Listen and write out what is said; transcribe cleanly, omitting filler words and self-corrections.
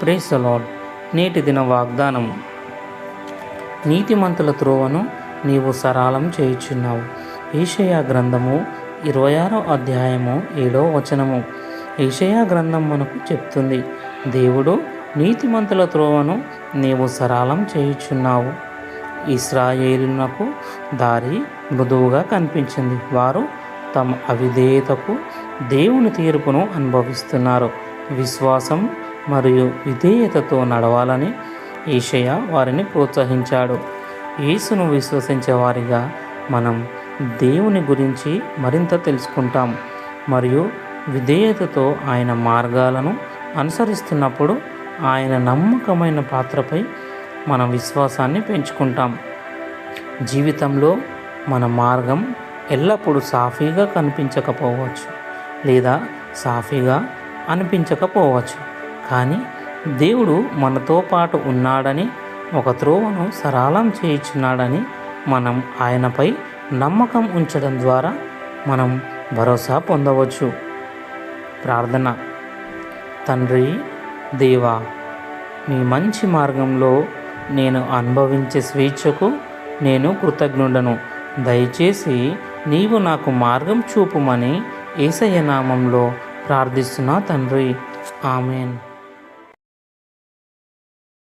Praise the lord. నేటి దిన వాగ్దానం. నీతిమంతుల త్రోవను నీవు సరళం చేయుచున్నావు. యెషయా గ్రంథము 26వ అధ్యాయము 7వ వచనము. యెషయా గ్రంథం మనకు చెప్తుంది, దేవుడు నీతిమంతుల త్రోవను నీవు సరళం చేయుచున్నావు. ఇశ్రాయేలునకు దారి మృదువుగా కనిపించింది. వారు తమ అవిధేయతకు దేవుని తీర్పును అనుభవిస్తున్నారు. విశ్వాసం మరియు విధేయతతో నడవాలని యెషయా వారిని ప్రోత్సహించాడు. యేసును విశ్వసించే వారిగా మనం దేవుని గురించి మరింత తెలుసుకుంటాం మరియు విధేయతతో ఆయన మార్గాలను అనుసరిస్తున్నప్పుడు ఆయన నమ్మకమైన పాత్రపై మన విశ్వాసాన్ని పెంచుకుంటాం. జీవితంలో మన మార్గం ఎల్లప్పుడూ సాఫీగా కనిపించకపోవచ్చు లేదా సాఫీగా అనిపించకపోవచ్చు, కానీ దేవుడు మనతో పాటు ఉన్నాడని, ఒక త్రోవను సరళం చేయుచున్నాడని మనం ఆయనపై నమ్మకం ఉంచడం ద్వారా మనం భరోసా పొందవచ్చు. ప్రార్థన. తండ్రి, దేవా, మీ మంచి మార్గంలో నేను అనుభవించే స్వేచ్ఛకు నేను కృతజ్ఞుడను. దయచేసి నీవు నాకు మార్గం చూపుమని యేసయ్య నామంలో ప్రార్థిస్తున్నా తండ్రి. ఆమెన్.